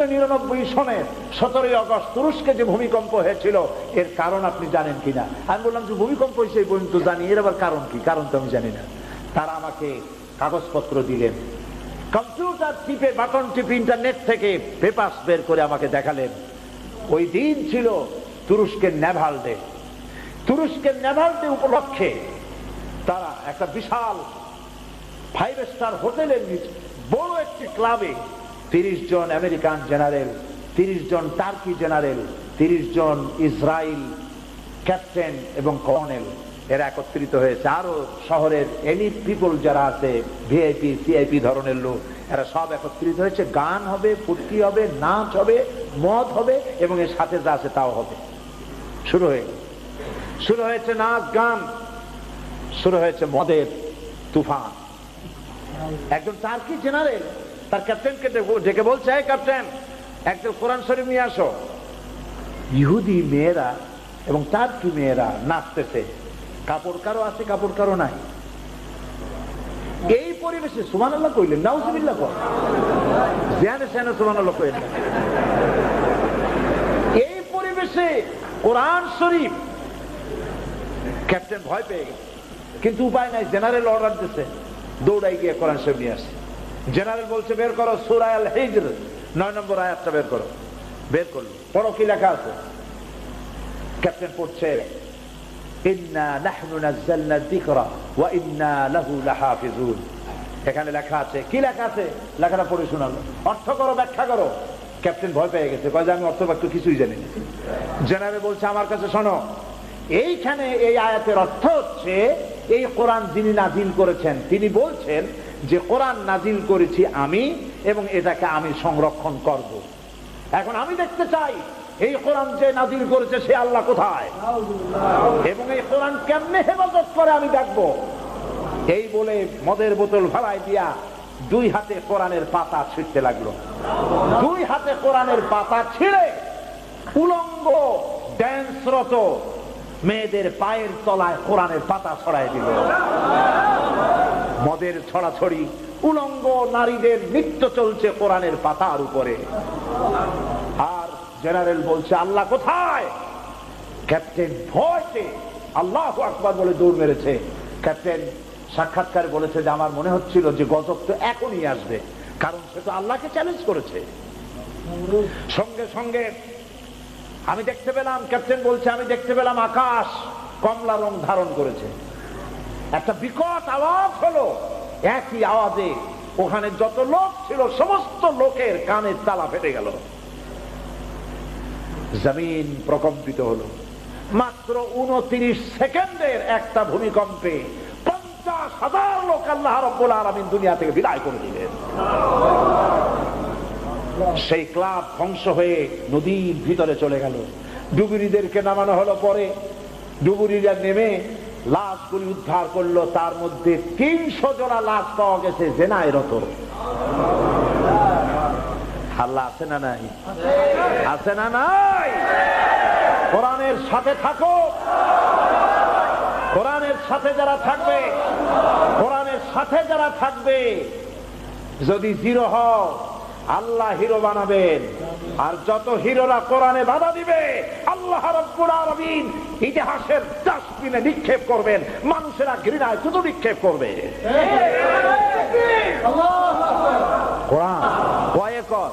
1999 সনের 17 আগস্ট তুরস্কে যে ভূমিকম্প হয়েছিল এর কারণ আপনি জানেন কিনা? আমি বললাম যে ভূমিকম্প হয়েছে এই পর্যন্ত জানি, এর আবার কারণ কি? কারণ তো আমি জানি না। তারা আমাকে কাগজপত্র দিলেন, কম্পিউটার টিপে, বাটন টিপে, ইন্টারনেট থেকে পেপারস বের করে আমাকে দেখালেন। ওই দিন ছিল তুরস্কের নেভাল ডে। তুরস্কের নেভাল ডে উপলক্ষে তারা একটা বিশাল 5 স্টার হোটেলের নিচে বড় একটি ক্লাবে 30 জন আমেরিকান জেনারেল, 30 জন টার্কি জেনারেল, 30 জন ইসরায়েল ক্যাপ্টেন এবং কর্নেল এরা একত্রিত হয়েছে। আরো শহরের এলিট পিপল যারা আছে, ভিআইপি সিআইপি ধরনের লোক, এরা সব একত্রিত হয়েছে। গান হবে, ফুর্তি হবে, নাচ হবে, মদ হবে এবং এর সাথে যা আছে তাও হবে। শুরু হয়েছে নাচ গান, শুরু হয়েছে মদের তুফান। একজন টার্কি জেনারেল তার ক্যাপ্টেনকে ডেকে বলছে, এই ক্যাপ্টেন, একজন কোরআন শরীফ নিয়ে আসো। ইহুদি মেয়েরা এবং টার্কি মেয়েরা নাচতেছে, কাপড় কারো আছে, কাপড় কারো নাই। এই পরিবেশে সুবহানাল্লাহ কইলেন, নাউজুবিল্লাহ কর, জিয়ানে সেনা সুবহানাল্লাহ কইলেন। এই পরিবেশে কোরআন শরীফ, ক্যাপ্টেন ভয় পেয়ে গেছে, কিন্তু উপায় নাই, জেনারেল অর্ডার দিচ্ছে, দৌড়াই গিয়ে কোরআন শরীফ নিয়ে আসে। জেনারেল বলছে বের করো সূরা আল হিজর 9 নম্বর আয়াতটা বের করো। বের করলো, পড়ো কি লেখা আছে। ক্যাপ্টেন পড়ছে, ইন্না নাহনু নাযালনা যিকরা ওয়া ইন্না লাহু লাহাফিজুন। এখানে লেখা আছে, কি লেখা আছে? লেখাটা পড়ে শোনালো, অর্থ করো, ব্যাখ্যা করো। ক্যাপ্টেন ভয় পেয়ে গেছে, কয় যে আমি অর্থ বাক্য কিছুই জানি না। জেনারেল বলছে, আমার কাছে শোনো, এইখানে এই আয়াতের অর্থ হচ্ছে, এই কোরআন যিনি নাজিল করেছেন তিনি বলছেন যে কোরআন নাজিল করেছি আমি এবং এটাকে আমি সংরক্ষণ করব। এখন আমি দেখতে চাই এই কোরআন যে নাজিল করেছে সে আল্লাহ কোথায় এবং এই কোরআন কেমনে হেফাজত করে আমি দেখবো। এই বলে মদের বোতল ভাড়ায় দিয়া 2 হাতে কোরআনের পাতা ছিঁড়তে লাগলো। 2 হাতে কোরআনের পাতা ছিঁড়ে উলঙ্গ ড্যান্সরত মেয়েদের পায়ের তলায় কোরআনের পাতা ছড়াই দিল। মদের ছড়াছড়ি, উলঙ্গ নারীদের নৃত্য চলছে কোরআনের পাতার উপরে। আর জেনারেল বলছে আল্লাহ কোথায়। ক্যাপ্টেন ভয়তে আল্লাহু আকবার বলে দৌড় মেরেছে। ক্যাপ্টেন সাক্ষাৎকারে বলেছে যে আমার মনে হচ্ছিল যে গজব তো এখনই আসবে, কারণ সে তো আল্লাহকে চ্যালেঞ্জ করেছে। সঙ্গে সঙ্গে আমি দেখতে পেলাম, ক্যাপ্টেন বলছে আমি দেখতে পেলাম আকাশ কমলা রং ধারণ করেছে। একটা বিকট আওয়াজ হলো, একই আওয়াজে ওখানে যত লোক ছিল সমস্ত লোকের কানের তালা ফেটে গেল, জমিন প্রকম্পিত হলো। মাত্র 29 সেকেন্ডের একটা ভূমিকম্পে 50,000 লোক আল্লাহ রাব্বুল আলামিন দুনিয়া থেকে বিদায় করে দিলেন। সেই ক্লাব ধ্বংস হয়ে নদীর ভিতরে চলে গেল। ডুবুরিদেরকে নামানো হলো। পরে ডুবুরিরা নেমে লাশগুলি উদ্ধার করলো। তার মধ্যে 300 জোড়া লাশ পাওয়া গেছে জেনায় রত। আল্লাহ আছে না নাই? আছে না নাই? কোরআনের সাথে থাকো। কোরআনের সাথে যারা থাকবে, কোরআনের সাথে যারা থাকবে, যদি জিরো হও আল্লাহ হিরো বানাবেন। আর যত হিরোরা কোরআনে বাধা দিবে আল্লাহ রাব্বুল আলামিন ইতিহাসের ডাস্টবিনে নিক্ষেপ করবেন। মানুষেরা ঘৃণায় শুধু নিক্ষেপ করবে। কোরআন কয় একর?